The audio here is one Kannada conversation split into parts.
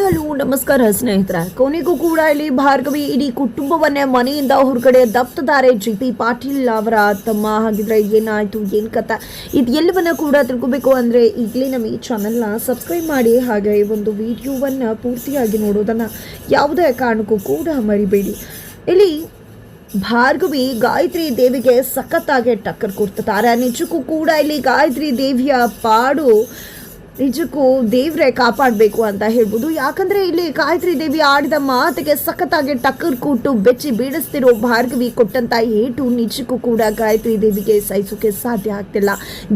ಹಲೋ ನಮಸ್ಕಾರ ಸ್ನೇಹಿತರೆ. ಕೊನೆಗೂ ಕೂಡ ಇಲ್ಲಿ ಭಾರ್ಗವಿ ಇಡೀ ಕುಟುಂಬವನ್ನೇ ಮನೆಯಿಂದ ಹೊರಗಡೆ ದಪ್ತಿದ್ದಾರೆ. ಜಿ.ಪಿ. ಪಾಟೀಲ್ ಅವರ ತಮ್ಮ. ಹಾಗಿದ್ರೆ ಏನಾಯ್ತು, ಏನು ಕಥೆ, ಇದು ಎಲ್ಲವನ್ನ ಕೂಡ ತಿಳ್ಕೋಬೇಕು ಅಂದರೆ ಈಗಲೇ ನಮ್ಮ ಈ ಚಾನಲ್ನ ಸಬ್ಸ್ಕ್ರೈಬ್ ಮಾಡಿ, ಹಾಗೆ ಒಂದು ವಿಡಿಯೋವನ್ನು ಪೂರ್ತಿಯಾಗಿ ನೋಡೋದನ್ನು ಯಾವುದೇ ಕಾರಣಕ್ಕೂ ಕೂಡ ಮರಿಬೇಡಿ. ಇಲ್ಲಿ ಭಾರ್ಗವಿ ಗಾಯತ್ರಿ ದೇವಿಗೆ ಸಖತ್ತಾಗಿ ಟಕ್ಕರ್ ಕೊಡ್ತಿದ್ದಾರೆ. ನಿಜಕ್ಕೂ ಕೂಡ ಇಲ್ಲಿ ಗಾಯತ್ರಿ ದೇವಿಯ ಪಾಡು ನಿಜಕ್ಕೂ ದೇವ್ರೆ ಕಾಪಾಡಬೇಕು ಅಂತ ಹೇಳ್ಬೋದು. ಯಾಕಂದರೆ ಇಲ್ಲಿ ಗಾಯತ್ರಿ ದೇವಿ ಆಡಿದ ಮಾತಿಗೆ ಸಖತ್ತಾಗಿ ಟಕ್ಕರ್ ಕೊಟ್ಟು ಬೆಚ್ಚಿ ಬೀಳಿಸ್ತಿರೋ ಭಾರ್ಗವಿ ಕೊಟ್ಟಂತ ಏಟು ನಿಜಕ್ಕೂ ಕೂಡ ಗಾಯತ್ರಿ ದೇವಿಗೆ ಸಹಿಸೋಕೆ ಸಾಧ್ಯ ಆಗ್ತಿಲ್ಲ.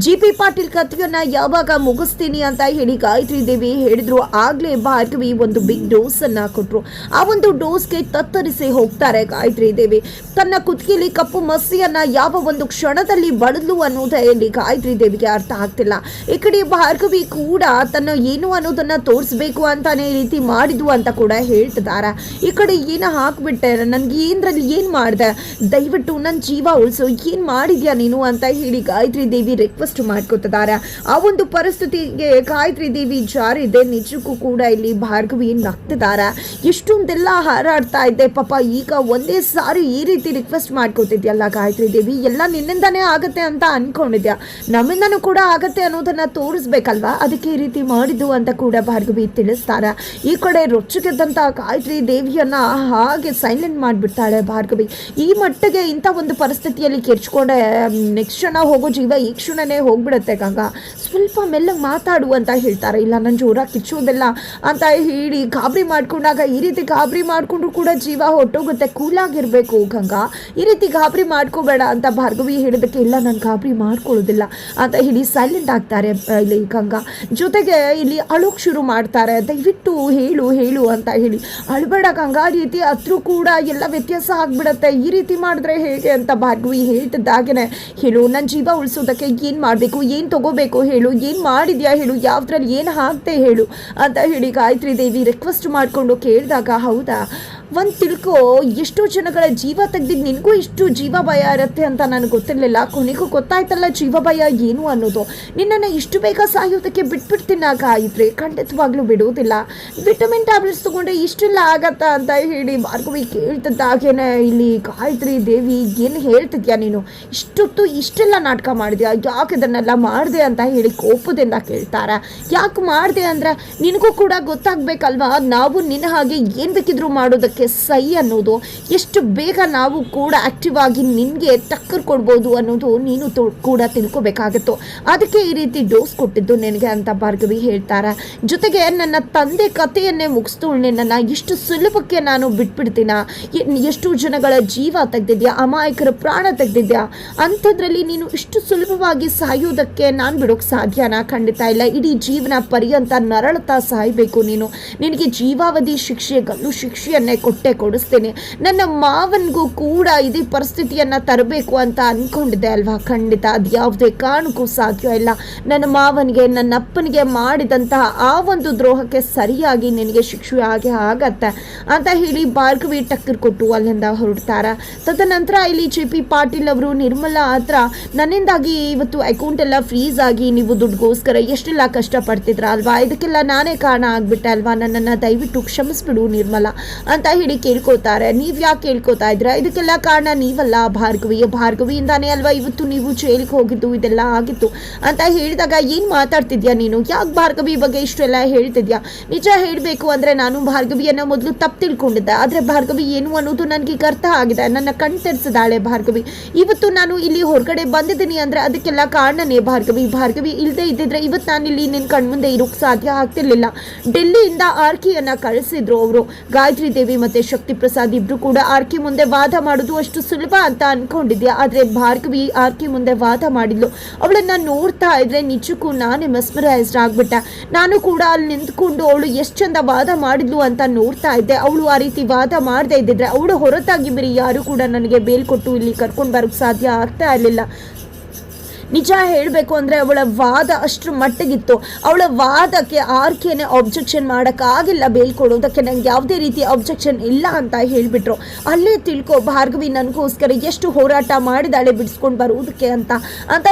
ಜಿ.ಪಿ. ಪಾಟೀಲ್ ಕಥೆಯನ್ನ ಯಾವಾಗ ಮುಗಿಸ್ತೀನಿ ಅಂತ ಹೇಳಿ ಗಾಯತ್ರಿ ದೇವಿ ಹೇಳಿದ್ರು, ಆಗ್ಲೇ ಭಾರ್ಗವಿ ಒಂದು ಬಿಗ್ ಡೋಸ್ ಅನ್ನ ಕೊಟ್ರು. ಆ ಒಂದು ಡೋಸ್ಗೆ ತತ್ತರಿಸಿ ಹೋಗ್ತಾರೆ ಗಾಯತ್ರಿ ದೇವಿ. ತನ್ನ ಕುತ್ತಿಗೆಯಲ್ಲಿ ಕಪ್ಪು ಮಸಿಯನ್ನ ಯಾವ ಒಂದು ಕ್ಷಣದಲ್ಲಿ ಬಡಲು ಅನ್ನೋದೇ ಇಲ್ಲಿ ಗಾಯತ್ರಿ ದೇವಿಗೆ ಅರ್ಥ ಆಗ್ತಿಲ್ಲ. ಈ ಕಡೆ ಭಾರ್ಗವಿ ಕೂಡ ತನ್ನ ಏನು ಅನ್ನೋದನ್ನ ತೋರಿಸ್ಬೇಕು ಅಂತಾನೆ ಈ ರೀತಿ ಮಾಡಿದ್ವು ಅಂತ ಕೂಡ ಹೇಳ್ತಿದ್ದಾರೆ. ಈ ಕಡೆ ಏನು ಹಾಕ್ಬಿಟ್ಟೆ, ನನ್ಗೆ ಏನ್ರಲ್ಲಿ ಏನ್ ಮಾಡಿದೆ, ದಯವಿಟ್ಟು ನನ್ನ ಜೀವ ಉಳಿಸು, ಏನ್ ಮಾಡಿದ್ಯಾ ನೀನು ಅಂತ ಹೇಳಿ ಗಾಯತ್ರಿ ದೇವಿ ರಿಕ್ವೆಸ್ಟ್ ಮಾಡ್ಕೊತಿದ್ದಾರೆ. ಆ ಒಂದು ಪರಿಸ್ಥಿತಿಗೆ ಗಾಯತ್ರಿ ದೇವಿ ಜಾರಿದೆ. ನಿಜಕ್ಕೂ ಕೂಡ ಇಲ್ಲಿ ಭಾರ್ಗವಿ ನಗ್ತಿದ್ದಾರೆ. ಎಷ್ಟೊಂದೆಲ್ಲ ಹಾರಾಡ್ತಾ ಇದ್ದೆ ಪಾಪ, ಈಗ ಒಂದೇ ಸಾರಿ ಈ ರೀತಿ ರಿಕ್ವೆಸ್ಟ್ ಮಾಡ್ಕೋತಿದ್ಯಲ್ಲ ಗಾಯತ್ರಿ ದೇವಿ, ಎಲ್ಲ ನಿನ್ನಿಂದಾನೇ ಆಗತ್ತೆ ಅಂತ ಅನ್ಕೊಂಡಿದ್ಯಾ, ನಮ್ಮಿಂದನೂ ಕೂಡ ಆಗತ್ತೆ ಅನ್ನೋದನ್ನ ತೋರಿಸ್ಬೇಕಲ್ವಾ, ಅದಕ್ಕೆ ಈ ರೀತಿ ಮಾಡಿದ್ದು ಅಂತ ಕೂಡ ಭಾರ್ಗವಿ ತಿಳಿಸ್ತಾರೆ. ಈ ಕಡೆ ರೊಚ್ಚಿಗೆದ್ದಂತ ಗಾಯತ್ರಿ ದೇವಿಯನ್ನ ಹಾಗೆ ಸೈಲೆಂಟ್ ಮಾಡಿಬಿಡ್ತಾಳೆ ಭಾರ್ಗವಿ. ಈ ಮಟ್ಟಿಗೆ ಇಂಥ ಒಂದು ಪರಿಸ್ಥಿತಿಯಲ್ಲಿ ಕೆರ್ಚ್ಕೊಂಡೆ ನೆಕ್ಸ್ಟ್ ಕ್ಷಣ ಹೋಗೋ ಜೀವ ಈ ಕ್ಷಣನೇ ಹೋಗ್ಬಿಡುತ್ತೆ ಗಂಗಾ, ಸ್ವಲ್ಪ ಮೆಲ್ಲಗೆ ಮಾತಾಡು ಅಂತ ಹೇಳ್ತಾರೆ. ಇಲ್ಲ ನನ್ನ ಜೋರಾಗಿ ಕಿಚ್ಚೋದಿಲ್ಲ ಅಂತ ಹೇಳಿ ಗಾಬರಿ ಮಾಡ್ಕೊಂಡಾಗ ಈ ರೀತಿ ಗಾಬರಿ ಮಾಡ್ಕೊಂಡ್ರು ಕೂಡ ಜೀವ ಹೊಟ್ಟೋಗುತ್ತೆ. ಕೂಲಾಗಿರ್ಬೇಕು ಗಂಗಾ, ಈ ರೀತಿ ಗಾಬರಿ ಮಾಡ್ಕೋಬೇಡ ಅಂತ ಭಾರ್ಗವಿ ಹೇಳಿದಕ್ಕೆ ಇಲ್ಲ ನಾನು ಗಾಬರಿ ಮಾಡ್ಕೊಳ್ಳೋದಿಲ್ಲ ಅಂತ ಹೇಳಿ ಸೈಲೆಂಟ್ ಆಗ್ತಾರೆ ಇಲ್ಲಿ ಗಂಗಾ. ಜೊತೆಗೆ ಇಲ್ಲಿ ಅಳೋಕ್ ಶುರು ಮಾಡ್ತಾರೆ, ದಯವಿಟ್ಟು ಹೇಳು ಹೇಳು ಅಂತ ಹೇಳಿ. ಅಳ್ಬೇಡ ಗಂಗಾ, ರೀತಿ ಹತ್ರೂ ಕೂಡ ಎಲ್ಲ ವ್ಯತ್ಯಾಸ ಆಗ್ಬಿಡತ್ತೆ, ಈ ರೀತಿ ಮಾಡಿದ್ರೆ ಹೇಗೆ ಅಂತ ಭಾರ್ಗವಿ ಹೇಳ್ತಿದ್ದಾಗೇನೆ ಹೇಳು, ನನ್ನ ಜೀವ ಉಳಿಸೋದಕ್ಕೆ ಏನು ಮಾಡಬೇಕು, ಏನು ತಗೋಬೇಕು ಹೇಳು, ಏನು ಮಾಡಿದ್ಯಾ ಹೇಳು, ಯಾವ್ದ್ರಲ್ಲಿ ಏನು ಹಾಕ್ತೆ ಹೇಳು ಅಂತ ಹೇಳಿ ಗಾಯತ್ರಿ ದೇವಿ ರಿಕ್ವೆಸ್ಟ್ ಮಾಡಿಕೊಂಡು ಕೇಳಿದಾಗ, ಹೌದಾ ಒಂದು ತಿಳ್ಕೊ, ಎಷ್ಟೋ ಜನಗಳ ಜೀವ ತೆಗ್ದಿದ್ದು ನಿನಗೂ ಇಷ್ಟು ಜೀವ ಭಯ ಇರುತ್ತೆ ಅಂತ ನನಗೆ ಗೊತ್ತಿರಲಿಲ್ಲ, ಕೊನೆಗೂ ಗೊತ್ತಾಯ್ತಲ್ಲ ಜೀವ ಭಯ ಏನು ಅನ್ನೋದು. ನಿನ್ನನ್ನು ಇಷ್ಟು ಬೇಗ ಸಾಯೋದಕ್ಕೆ ಬಿಟ್ಬಿಡ್ತೀನಿ ಗಾಯತ್ರಿ, ಖಂಡಿತವಾಗ್ಲೂ ಬಿಡೋದಿಲ್ಲ, ವಿಟಮಿನ್ ಟ್ಯಾಬ್ಲೆಟ್ಸ್ ತೊಗೊಂಡ್ರೆ ಇಷ್ಟೆಲ್ಲ ಆಗತ್ತಾ ಅಂತ ಹೇಳಿ ಭಾರ್ಗವಿ ಕೇಳ್ತಿದ್ದಾಗೇನೆ ಇಲ್ಲಿ ಗಾಯತ್ರಿ ದೇವಿ ಏನು ಹೇಳ್ತಿದ್ಯಾ ನೀನು, ಇಷ್ಟೊತ್ತು ಇಷ್ಟೆಲ್ಲ ನಾಟಕ ಮಾಡಿದ್ಯಾ, ಯಾಕೆ ಇದನ್ನೆಲ್ಲ ಮಾಡಿದೆ ಅಂತ ಹೇಳಿ ಕೋಪದಿಂದ ಕೇಳ್ತಾರೆ. ಯಾಕೆ ಮಾಡಿದೆ ಅಂದರೆ ನಿನಗೂ ಕೂಡ ಗೊತ್ತಾಗಬೇಕಲ್ವಾ, ನಾವು ನಿನ್ನ ಹಾಗೆ ಏನು ಬೇಕಿದ್ರು ಮಾಡೋದಕ್ಕೆ ಸೈ ಅನ್ನೋದು, ಎಷ್ಟು ಬೇಗ ನಾವು ಕೂಡ ಆಕ್ಟಿವ್ ಆಗಿ ನಿನಗೆ ಟಕ್ಕರ್ ಕೊಡ್ಬೋದು ಅನ್ನೋದು ನೀನು ಕೂಡ ತಿಳ್ಕೊಬೇಕಾಗತ್ತು. ಅದಕ್ಕೆ ಈ ರೀತಿ ಡೋಸ್ ಕೊಟ್ಟಿದ್ದು ನಿನಗೆ ಅಂತ ಭಾರ್ಗವಿ ಹೇಳ್ತಾರೆ. ಜೊತೆಗೆ ನನ್ನ ತಂದೆ ಕಥೆಯನ್ನೇ ಮುಗಿಸ್ತು, ನಿನ್ನನ್ನು ಇಷ್ಟು ಸುಲಭಕ್ಕೆ ನಾನು ಬಿಟ್ಬಿಡ್ತೀನ, ಎಷ್ಟು ಜನಗಳ ಜೀವ ತೆಗೆದಿದ್ಯಾ, ಅಮಾಯಕರ ಪ್ರಾಣ ತೆಗೆದಿದ್ಯಾ, ಅಂಥದ್ರಲ್ಲಿ ನೀನು ಇಷ್ಟು ಸುಲಭವಾಗಿ ಸಾಯೋದಕ್ಕೆ ನಾನು ಬಿಡೋಕ್ಕೆ ಸಾಧ್ಯನಾ? ಖಂಡಿತ ಇಲ್ಲ. ಇಡೀ ಜೀವನ ಪರ್ಯಂತ ನರಳತಾ ಸಾಯಬೇಕು ನೀನು, ನಿನಗೆ ಜೀವಾವಧಿ ಶಿಕ್ಷೆ, ಗಲ್ಲು ಶಿಕ್ಷೆಯನ್ನೇ ಕೊಡಿಸ್ತೇನೆ. ನನ್ನ ಮಾವನಿಗೂ ಕೂಡ ಇದೇ ಪರಿಸ್ಥಿತಿಯನ್ನು ತರಬೇಕು ಅಂತ ಅಂದ್ಕೊಂಡಿದ್ದೆ ಅಲ್ವಾ, ಖಂಡಿತ ಅದು ಯಾವುದೇ ಕಾರಣಕ್ಕೂ ಸಾಧ್ಯ ಇಲ್ಲ. ನನ್ನ ಮಾವನಿಗೆ ನನ್ನ ಅಪ್ಪನಿಗೆ ಮಾಡಿದಂತಹ ಆ ಒಂದು ದ್ರೋಹಕ್ಕೆ ಸರಿಯಾಗಿ ನಿನಗೆ ಶಿಕ್ಷೆ ಆಗತ್ತೆ ಅಂತ ಹೇಳಿ ಭಾರ್ಗವಿ ಟಕ್ಕರ್ ಕೊಟ್ಟು ಅಲ್ಲಿಂದ ಹೊರಡ್ತಾರೆ. ತದನಂತರ ಇಲ್ಲಿ ಜಿ.ಪಿ. ಪಾಟೀಲ್ ಅವರು ನಿರ್ಮಲಾ ಹತ್ರ ನನ್ನಿಂದಾಗಿ ಇವತ್ತು ಅಕೌಂಟ್ ಎಲ್ಲ ಫ್ರೀಸ್ ಆಗಿ ನೀವು ದುಡ್ಡುಗೋಸ್ಕರ ಎಷ್ಟೆಲ್ಲ ಕಷ್ಟಪಡ್ತಿದ್ರ ಅಲ್ವಾ, ಇದಕ್ಕೆಲ್ಲ ನಾನೇ ಕಾರಣ ಆಗ್ಬಿಟ್ಟೆ ಅಲ್ವಾ, ನನ್ನನ್ನು ದಯವಿಟ್ಟು ಕ್ಷಮಿಸ್ಬಿಡು ನಿರ್ಮಲಾ ಅಂತ ಹೇಳಿ ಕೇಳ್ಕೊತಾರೆ. ನೀವು ಯಾಕೆ ಕೇಳ್ಕೊತಾ ಇದ್ರ, ಇದಕ್ಕೆಲ್ಲ ಕಾರಣ ನೀವಲ್ಲ ಭಾರ್ಗವಿಯಿಂದಾನೇ ಅಲ್ವಾ ಇವತ್ತು ನೀವು ಜೈಲಿಗೆ ಹೋಗಿದ್ದು, ಇದೆಲ್ಲ ಆಗಿತ್ತು ಅಂತ ಹೇಳಿದಾಗ ಏನು ಮಾತಾಡ್ತಿದ್ಯಾ ನೀನು, ಯಾಕೆ ಭಾರ್ಗವಿ ಬಗ್ಗೆ ಇಷ್ಟೆಲ್ಲ ಹೇಳ್ತಿದ್ಯಾ? ನಿಜ ಹೇಳಬೇಕು ಅಂದರೆ ನಾನು ಭಾರ್ಗವಿಯನ್ನು ಮೊದಲು ತಪ್ಪು ತಿಳ್ಕೊಂಡಿದ್ದೆ, ಆದರೆ ಭಾರ್ಗವಿ ಏನು ಅನ್ನೋದು ನನಗೆ ಈಗ ಅರ್ಥ ಆಗಿದೆ. ನನ್ನ ಕಣ್ತೆರೆಸಿದಾಳೆ ಭಾರ್ಗವಿ. ಇವತ್ತು ನಾನು ಇಲ್ಲಿ ಹೊರಗಡೆ ಬಂದಿದ್ದೀನಿ ಅಂದರೆ ಅದಕ್ಕೆಲ್ಲ ಕಾರಣನೇ ಭಾರ್ಗವಿ ಇಲ್ಲದೆ ಇದ್ದಿದ್ರೆ ಇವತ್ತು ನಾನು ಇಲ್ಲಿ ನಿನ್ನ ಕಣ್ಮುಂದೆ ಇರೋಕ್ಕೆ ಸಾಧ್ಯ ಆಗ್ತಿರ್ಲಿಲ್ಲ. ಡೆಲ್ಲಿಯಿಂದ ಆರ್ಕಿಯನ್ನು ಕಳಿಸಿದ್ರು ಅವರು. ಗಾಯತ್ರಿ ದೇವಿ ಮತ್ತು ಶಕ್ತಿ ಪ್ರಸಾದ್ ಇಬ್ರು ಕೂಡ ಆರ್ಕಿ ಮುಂದೆ ವಾದ ಮಾಡೋದು ಅಷ್ಟು ಸುಲಭ ಅಂತ ಅನ್ಕೊಂಡಿದ್ಯಾ, ಆದರೆ ಭಾರ್ಗವಿ ಆರ್ಕಿ ಮುಂದೆ ವಾದ ಮಾಡಿದ್ಲು. ಅವಳನ್ನು ನೋಡ್ತಾ ಇದ್ರೆ ನಿಜಕ್ಕೂ ನಾನೇ ಮೆಸ್ಮರೈಸ್ಡ್ ಆಗ್ಬಿಟ್ಟೆ. ನಾನು ಕೂಡ ಅಲ್ಲಿ ನಿಂತ್ಕೊಂಡು ಅವಳು ಎಷ್ಟು ಚಂದ ವಾದ ಮಾಡಿದ್ಲು ಅಂತ ನೋಡ್ತಾ ಇದ್ದೆ. ಅವಳು ಆ ರೀತಿ ವಾದ ಮಾಡದೇ ಇದ್ದಿದ್ರೆ ಅವಳು ಹೊರತಾಗಿ ಬೇರೆ ಯಾರು ಕೂಡ ನನಗೆ ಬೇಲ್ ಕೊಟ್ಟು ಇಲ್ಲಿ ಕರ್ಕೊಂಡು ಬರೋಕ್ಕೆ ಸಾಧ್ಯ ಆಗ್ತಾ ಇರಲಿಲ್ಲ. ನಿಜ ಹೇಳಬೇಕು ಅಂದರೆ ಅವಳ ವಾದ ಅಷ್ಟರ ಮಟ್ಟಿಗಿತ್ತು. ಅವಳ ವಾದಕ್ಕೆ ಆರ್ಕೆನೆ ಆಬ್ಜೆಕ್ಷನ್ ಮಾಡೋಕ್ಕಾಗಿಲ್ಲ, ಬೇಳ್ಕೊಡೋದಕ್ಕೆ ನಂಗೆ ಯಾವುದೇ ರೀತಿ ಆಬ್ಜೆಕ್ಷನ್ ಇಲ್ಲ ಅಂತ ಹೇಳಿಬಿಟ್ರು. ಅಲ್ಲೇ ತಿಳ್ಕೊ ಭಾರ್ಗವಿ ನನಗೋಸ್ಕರ ಎಷ್ಟು ಹೋರಾಟ ಮಾಡಿದಾಳೆ ಬಿಡಿಸ್ಕೊಂಡು ಬರುವುದಕ್ಕೆ ಅಂತ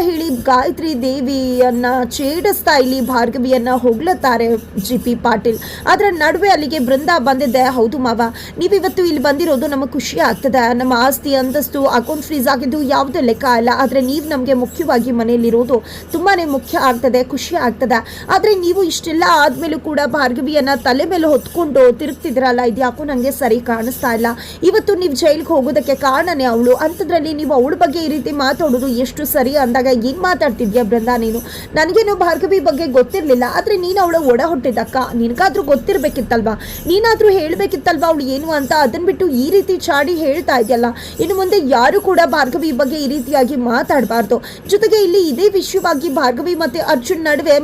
ಹೇಳಿ ಗಾಯತ್ರಿ ದೇವಿಯನ್ನು ಛೇಡಿಸ್ತಾ ಇಲ್ಲಿ ಭಾರ್ಗವಿಯನ್ನು ಹೊಗಳುತ್ತಾರೆ GP ಪಾಟೀಲ್. ಅದರ ನಡುವೆ ಅಲ್ಲಿಗೆ ಬೃಂದ ಬಂದಿದ್ದೆ. ಹೌದು ಮಾವ, ನೀವಿವತ್ತು ಇಲ್ಲಿ ಬಂದಿರೋದು ನಮಗೆ ಖುಷಿ ಆಗ್ತದೆ. ನಮ್ಮ ಆಸ್ತಿ ಅಂತಸ್ತು ಅಕೌಂಟ್ ಫ್ರೀಸ್ ಆಗಿದ್ದು ಯಾವುದೇ ಲೆಕ್ಕ ಇಲ್ಲ. ಆದರೆ ನೀವು ನಮಗೆ ಮುಖ್ಯವಾಗಿ ಮನೆಯಲ್ಲಿರೋದು ತುಂಬಾ ಮುಖ್ಯ ಆಗ್ತದೆ, ಖುಷಿ ಆಗ್ತದೆ. ಆದರೆ ನೀವು ಇಷ್ಟೆಲ್ಲ ಆದಮೇಲೂ ಕೂಡ ಭಾರ್ಗವಿಯನ್ನು ತಲೆ ಮೇಲೆ ಹೊತ್ಕೊಂಡು ತಿರುಗ್ತಿದ್ರಲ್ಲ, ಇದು ಯಾಕೋ ನನಗೆ ಸರಿ ಕಾಣಿಸ್ತಾ ಇಲ್ಲ. ಇವತ್ತು ನೀವು ಜೈಲಿಗೆ ಹೋಗೋದಕ್ಕೆ ಕಾರಣನೇ ಅವಳು. ಅಂಥದ್ರಲ್ಲಿ ನೀವು ಅವಳ ಬಗ್ಗೆ ಈ ರೀತಿ ಮಾತಾಡೋದು ಎಷ್ಟು ಸರಿ ಅಂದಾಗ ಏನು ಮಾತಾಡ್ತಿದ್ಯಾ ಬೃಂದ ನೀನು? ನನಗೇನು ಭಾರ್ಗವಿ ಬಗ್ಗೆ ಗೊತ್ತಿರಲಿಲ್ಲ, ಆದರೆ ನೀನು ಅವಳ ಒಡ ಹುಟ್ಟಿದಕ್ಕ, ನಿನಗಾದ್ರೂ ಗೊತ್ತಿರಬೇಕಿತ್ತಲ್ವಾ, ನೀನಾದರೂ ಹೇಳಬೇಕಿತ್ತಲ್ವಾ ಅವಳು ಏನು ಅಂತ. ಅದನ್ನು ಬಿಟ್ಟು ಈ ರೀತಿ ಚಾಡಿ ಹೇಳ್ತಾ ಇದೆಯಲ್ಲ. ಇನ್ನು ಮುಂದೆ ಯಾರು ಕೂಡ ಭಾರ್ಗವಿ ಬಗ್ಗೆ ಈ ರೀತಿಯಾಗಿ ಮಾತಾಡಬಾರ್ದು. ಜೊತೆಗೆ ಇಲ್ಲಿ ಇದೇ ವಿಷಯವಾಗಿ ಭಾರ್ಗವಿ ಮತ್ತು ಅರ್ಜುನ್ ನಡುವೆ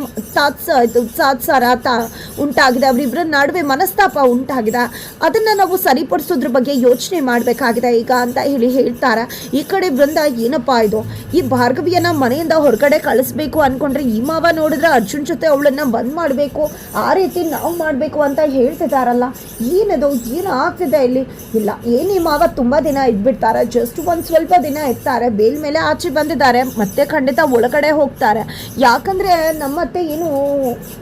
ತಾತ್ಸಾರ ಉಂಟಾಗಿದೆ, ಅವರಿಬ್ಬರ ನಡುವೆ ಮನಸ್ತಾಪ ಉಂಟಾಗಿದೆ. ಅದನ್ನು ನಾವು ಸರಿಪಡಿಸೋದ್ರ ಬಗ್ಗೆ ಯೋಚನೆ ಮಾಡಬೇಕಾಗಿದೆ ಈಗ ಅಂತ ಹೇಳ್ತಾರೆ. ಈ ಕಡೆ ಬೃಂದ, ಏನಪ್ಪ ಇದು, ಈ ಭಾರ್ಗವಿಯನ್ನು ಮನೆಯಿಂದ ಹೊರಗಡೆ ಕಳಿಸ್ಬೇಕು ಅಂದ್ಕೊಂಡ್ರೆ ಈ ಮಾವ ನೋಡಿದ್ರೆ ಅರ್ಜುನ್ ಜೊತೆ ಅವಳನ್ನು ಬಂದ್ ಮಾಡಬೇಕು, ಆ ರೀತಿ ನಾವು ಮಾಡಬೇಕು ಅಂತ ಹೇಳ್ತಿದ್ದಾರಲ್ಲ, ಏನದು, ಏನು ಆಗ್ತಿದೆ ಇಲ್ಲಿ? ಇಲ್ಲ, ಏನೇ ಮಾವ ತುಂಬ ದಿನ ಇದ್ಬಿಡ್ತಾರೆ, ಜಸ್ಟ್ ಒಂದು ಸ್ವಲ್ಪ ದಿನ ಇರ್ತಾರೆ, ಬೇಲ್ ಮೇಲೆ ಆಚೆ ಬಂದಿದ್ದಾರೆ, ಮತ್ತೆ ಖಂಡಿತ ಒಳಗಡೆ ಹೋಗ್ತಾರೆ. ಯಾಕಂದರೆ ನಮ್ಮತ್ತೆ ಏನು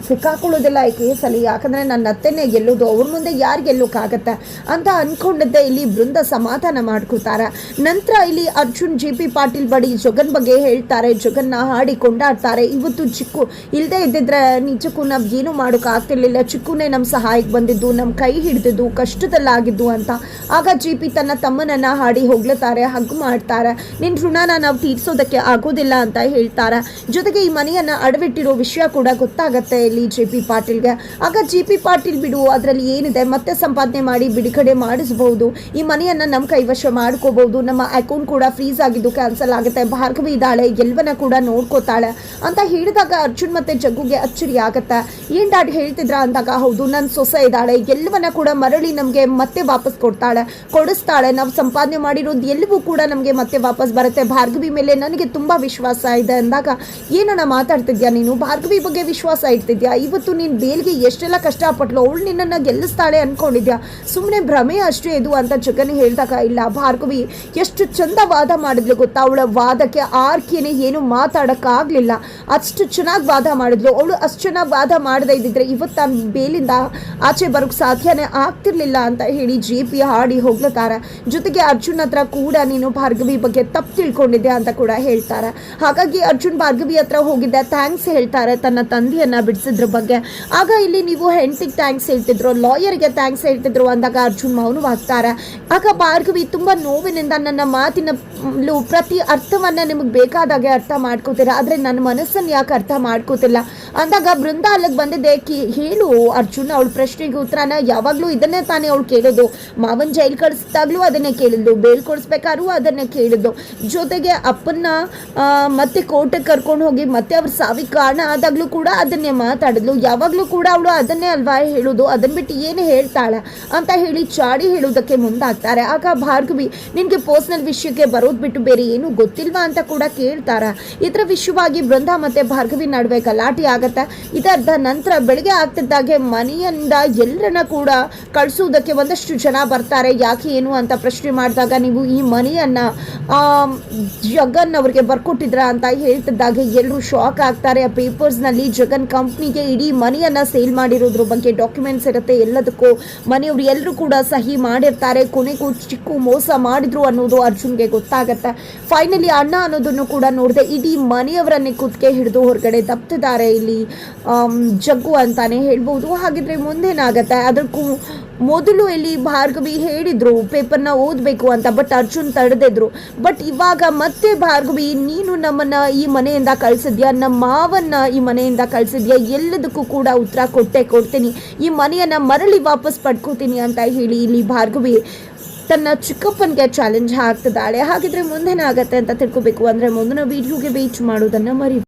ಸಿಕ್ಕಾಕೊಳ್ಳೋದಿಲ್ಲ ಈ ಕೇಸಲ್ಲಿ, ಯಾಕಂದರೆ ನನ್ನ ಅತ್ತೆನೇ ಗೆಲ್ಲೋದು, ಅವ್ರ ಮುಂದೆ ಯಾರು ಗೆಲ್ಲೋಕ್ಕಾಗತ್ತೆ ಅಂತ ಅಂದ್ಕೊಂಡಿದ್ದೆ. ಇಲ್ಲಿ ಬೃಂದ ಸಮಾಧಾನ ಮಾಡ್ಕೋತಾರೆ. ನಂತರ ಇಲ್ಲಿ ಅರ್ಜುನ್ GP ಪಾಟೀಲ್ ಬಳಿ ಜಗನ್ ಬಗ್ಗೆ ಹೇಳ್ತಾರೆ, ಜಗನ್ನ ಹಾಡಿ ಕೊಂಡಾಡ್ತಾರೆ. ಇವತ್ತು ಚಿಕ್ಕು ಇಲ್ಲದೆ ಇದ್ದಿದ್ರೆ ನಿಜಕ್ಕೂ ನಾವು ಏನೂ ಮಾಡೋಕ್ಕಾಗ್ತಿರ್ಲಿಲ್ಲ, ಚಿಕ್ಕುನೇ ನಮ್ಮ ಸಹಾಯಕ್ಕೆ ಬಂದಿದ್ದು, ನಮ್ಮ ಕೈ ಹಿಡಿದಿದ್ದು, ಕಷ್ಟದಲ್ಲಾಗಿದ್ದು ಅಂತ. ಆಗ GP ತನ್ನ ತಮ್ಮನನ್ನು ಹಾಡಿ ಹೊಗಳುತ್ತಾರೆ, ಹಗ್ಗು ಮಾಡ್ತಾರೆ. ನಿನ್ನ ಋಣನ ನಾವು ತೀರಿಸೋದಕ್ಕೆ ಆಗೋದಿಲ್ಲ ಅಂತ ಹೇಳ್ತಾರೆ. ಜೊತೆಗೆ ಈ ಮನೆಯನ್ನು ಅಡವಿಟ್ಟಿರೋ ವಿಷಯ ಕೂಡ ಗೊತ್ತಾಗತ್ತೆ ಇಲ್ಲಿ GP ಪಾಟೀಲ್ಗೆ. ಆಗ GP ಪಾಟೀಲ್, ಬಿಡು, ಅದರಲ್ಲಿ ಏನಿದೆ, ಮತ್ತೆ ಸಂಪಾದನೆ ಮಾಡಿ ಬಿಡುಗಡೆ ಮಾಡಿಸಬಹುದು, ಈ ಮನೆಯನ್ನು ನಮ್ಮ ಕೈವಶ ಮಾಡ್ಕೋಬಹುದು, ನಮ್ಮ ಅಕೌಂಟ್ ಕೂಡ ಫ್ರೀಸ್ ಆಗಿದ್ದು ಕ್ಯಾನ್ಸಲ್ ಆಗುತ್ತೆ, ಭಾರ್ಗವಿ ಇದ್ದಾಳೆ, ಎಲ್ಲವನ್ನ ಕೂಡ ನೋಡ್ಕೋತಾಳೆ ಅಂತ ಹೇಳಿದಾಗ ಅರ್ಜುನ್ ಮತ್ತೆ ಜಗ್ಗುಗೆ ಅಚ್ಚರಿ ಆಗುತ್ತೆ. ಏನ್ ಡಾಡ್ ಹೇಳ್ತಿದ್ರ ಅಂದಾಗ, ಹೌದು, ನನ್ನ ಸೊಸೆ ಇದ್ದಾಳೆ, ಎಲ್ಲವನ್ನ ಕೂಡ ಮರಳಿ ನಮಗೆ ಮತ್ತೆ ವಾಪಸ್ ಕೊಡಿಸ್ತಾಳೆ, ನಾವು ಸಂಪಾದನೆ ಮಾಡಿರೋದು ಎಲ್ಲವೂ ಕೂಡ ನಮಗೆ ಮತ್ತೆ ವಾಪಸ್ ಬರುತ್ತೆ, ಭಾರ್ಗವಿ ಮೇಲೆ ನನಗೆ ತುಂಬಾ ವಿಶ್ವಾಸ ಇದೆ ಅಂದಾಗ, ಏನನ್ನ ಮಾತಾಡ್ತಿದ್ಯಾ ನೀನು, ಭಾರ್ಗವಿ ಬಗ್ಗೆ ವಿಶ್ವಾಸ ಇಡ್ತಿದ್ಯಾ? ಇವತ್ತು ನೀನು ಬೇಲ್ಗೆ ಎಷ್ಟೆಲ್ಲ ಕಷ್ಟಪಟ್ಲು, ಅವಳು ನಿನ್ನನ್ನು ಗೆಲ್ಲಿಸ್ತಾಳೆ ಅನ್ಕೊಂಡಿದ್ಯಾ? ಸುಮ್ಮನೆ ಭ್ರಮೆ ಅಷ್ಟೇ ಇದು ಅಂತ ಜಗನ್ ಹೇಳಿದಾಗ, ಇಲ್ಲ, ಭಾರ್ಗವಿ ಎಷ್ಟು ಚಂದ ವಾದ ಮಾಡಿದ್ಲು ಗೊತ್ತಾ, ಅವಳ ವಾದಕ್ಕೆ ಆರ್ಕೆನೆ ಏನು ಮಾತಾಡೋಕ್ಕಾಗಲಿಲ್ಲ, ಅಷ್ಟು ಚೆನ್ನಾಗಿ ವಾದ ಮಾಡಿದ್ಲು ಅವಳು. ಅಷ್ಟು ಚೆನ್ನಾಗಿ ವಾದ ಮಾಡದೇ ಇದ್ದಿದ್ರೆ ಇವತ್ತು ನಾನು ಬೇಲಿಂದ ಆಚೆ ಬರೋಕ್ಕೆ ಸಾಧ್ಯನೇ ಆಗ್ತಿರ್ಲಿಲ್ಲ ಅಂತ ಹೇಳಿ GP ಹಾಡಿ ಹೋಗ್ಲತ್ತಾರೆ. ಜೊತೆಗೆ ಅರ್ಜುನ್ ಹತ್ರ ಕೂಡ ನೀನು ಭಾರ್ಗವಿ ಬಗ್ಗೆ ತಪ್ಪು ತಿಳ್ಕೊಂಡಿದ್ದೆ ಅಂತ ಕೂಡ ಹೇಳ್ತಾರೆ. ಹಾಗಾಗಿ ಅರ್ಜುನ್ ಭಾರ್ಗವಿ ಹತ್ರ ಹೋಗಿದ್ದೆ, ಥ್ಯಾಂಕ್ಸ್ ಹೇಳ್ತಾರೆ ತನ್ನ ತಂದೆಯನ್ನ ಬಿಡಿಸಿದ್ರ ಬಗ್ಗೆ. ಆಗ ಇಲ್ಲಿ ನೀವು ಹೆಂಡತಿಗೆ ಥ್ಯಾಂಕ್ಸ್ ಹೇಳ್ತಿದ್ರು, ಲಾಯರ್ಗೆ ಥ್ಯಾಂಕ್ಸ್ ಹೇಳ್ತಿದ್ರು ಅಂದಾಗ ಅರ್ಜುನ್ ಮೌನವಾಗ್ತಾರೆ. ಆಗ ಭಾರ್ಗವಿ ತುಂಬ ನೋವಿನಿಂದ, ನನ್ನ ಮಾತಿನ ಪ್ರತಿ ಅರ್ಥವನ್ನ ನಿಮಗೆ ಬೇಕಾದಾಗೆ ಅರ್ಥ ಮಾಡ್ಕೋತೀರಾ, ಆದರೆ ನನ್ನ ಮನಸ್ಸನ್ನು ಯಾಕೆ ಅರ್ಥ ಮಾಡ್ಕೋತಿಲ್ಲ ಅಂದಾಗ ಬೃಂದ ಅಲ್ಲಿಗೆ ಬಂದಿದ್ದೆ. ಹೇಳು ಅರ್ಜುನ್, ಅವಳ ಪ್ರಶ್ನೆಗೆ ಉತ್ತರನ ಯಾವಾಗಲೂ ಇದನ್ನೇ ತಾನೇ ಅವಳು ಕೇಳೋದು, ಮಾವನ್ ಜೈಲ್ ಕಳಿಸಿದಾಗ್ಲೂ ಅದನ್ನೇ ಕೇಳಿದ್ಲು, ಬೇಲ್ ಕೊಡಿಸ್ಬೇಕಾದ್ರೂ ಅದನ್ನೇ ಕೇಳಿದ್ಲು, ಜೊತೆಗೆ ಅಪ್ಪನ್ನ ಮತ್ತೆ ಕೋರ್ಟಿಗೆ ಕರ್ಕೊಂಡು ಹೋಗಿ ಮತ್ತೆ ಅವ್ರ ಸಾವಿಗೆ ಕಾರಣ ಆದಾಗ್ಲೂ ಕೂಡ ಅದನ್ನೇ ಮಾತಾಡಿದ್ಲು, ಯಾವಾಗಲೂ ಕೂಡ ಅವಳು ಅದನ್ನೇ ಅಲ್ವಾ ಹೇಳೋದು, ಅದನ್ನ ಬಿಟ್ಟು ಏನು ಹೇಳ್ತಾಳೆ ಅಂತ ಹೇಳಿ ಚಾಡಿ ಹೇಳೋದಕ್ಕೆ ಮುಂದಾಗ್ತಾರೆ. ಆಗ ಭಾರ್ಗವಿ, ನಿನಗೆ ಪರ್ಸನಲ್ ವಿಷಯಕ್ಕೆ ಬರೋದು ಬಿಟ್ಟು ಬೇರೆ ಏನು ಗೊತ್ತಿಲ್ವಾ ಅಂತ ಕೂಡ ಕೇಳ್ತಾರೆ. ಇದರ ವಿಷಯವಾಗಿ ಬೃಂದ ಮತ್ತೆ ಭಾರ್ಗವಿ ನಡುವೆ ಗಲಾಟೆ ಆಗತ್ತೆ. ಇದರ ನಂತರ ಬೆಳಗ್ಗೆ ಆಗ್ತಿದ್ದಾಗೆ ಮನೆಯಿಂದ ಎಲ್ಲರನ್ನ ಕೂಡ ಕಳಿಸೋದಕ್ಕೆ ಒಂದಷ್ಟು ಜನ ಬರ್ತಾರೆ. ಯಾಕೆ ಏನು ಅಂತ ಪ್ರಶ್ನೆ ಮಾಡಿದಾಗ, ನೀವು ಈ ಮನೆಯನ್ನ ಜಗನ್ ಅವ್ರಿಗೆ ಬರ್ಕೊಟ್ಟಿದ್ರ ಅಂತ ಹೇಳ್ತಿದ್ದಾಗೆ ಎಲ್ಲರೂ ಶಾಕ್ ಆಗ್ತಾರೆ. ಆ ಪೇಪರ್ಸ್ನಲ್ಲಿ ಜಗನ್ ಕಂಪ್ನಿಗೆ ಇಡೀ ಮನೆಯನ್ನ ಸೇಲ್ ಮಾಡಿರೋದ್ರ ಬಗ್ಗೆ ಡಾಕ್ಯುಮೆಂಟ್ಸ್ ಇರುತ್ತೆ, ಎಲ್ಲದಕ್ಕೂ ಮನೆಯವರು ಎಲ್ಲರೂ ಕೂಡ ಸಹಿ ಮಾಡಿರ್ತಾರೆ. ಕೊನೆಗೂ ಚಿಕ್ಕು ಮೋಸ ಮಾಡಿದ್ರು ಅನ್ನೋದು ಅರ್ಜುನ್ಗೆ ಗೊತ್ತಾಗತ್ತೆ. ಫೈನಲಿ ಅಣ್ಣ ಅನ್ನೋದನ್ನು ಕೂಡ ನೋಡಿದೆ, ಇಡೀ ಮನೆಯವರನ್ನೇ ಕುತ್ತಿಗೆ ಹಿಡಿದು ಹೊರಗಡೆ ದಬ್ತಿದ್ದಾರೆ ಇಲ್ಲಿ ಜಗ್ಗು ಅಂತಾನೆ ಹೇಳ್ಬೋದು. ಹಾಗಿದ್ರೆ ಮುಂದೇನಾಗತ್ತೆ? ಅದಕ್ಕೂ ಮೊದಲು ಇಲ್ಲಿ ಭಾರ್ಗವಿ ಹೇಳಿದ್ರು ಪೇಪರ್ನ ಓದಬೇಕು ಅಂತ, ಬಟ್ ಅರ್ಜುನ್ ತಡೆದಿದ್ರು. ಬಟ್ ಇವಾಗ ಮತ್ತೆ ಭಾರ್ಗವಿ, ನೀನು ನಮ್ಮನ್ನ ಈ ಮನೆಯಿಂದ ಕಳಿಸಿದ್ಯಾ, ನಮ್ಮ ಮಾವನ್ನ ಈ ಮನೆಯಿಂದ ಕಳಿಸಿದ್ಯಾ, ಎಲ್ಲದಕ್ಕೂ ಕೂಡ ಉತ್ತರ ಕೊಡ್ತೀನಿ, ಈ ಮನೆಯನ್ನ ಮರಳಿ ವಾಪಸ್ ಪಡ್ಕೋತೀನಿ ಅಂತ ಹೇಳಿ ಇಲ್ಲಿ ಭಾರ್ಗವಿ ತನ್ನ ಚಿಕ್ಕಪ್ಪನಿಗೆ ಚಾಲೆಂಜ್ ಹಾಕ್ತಿದ್ದಾಳೆ. ಹಾಗಿದ್ರೆ ಮುಂದೇನಾಗತ್ತೆ ಅಂತ ತಿಳ್ಕೊಬೇಕು ಅಂದರೆ ಮುಂದಿನ ವಿಡಿಯೋಗೆ ವೇಟ್ ಮಾಡೋದನ್ನು ಮರಿ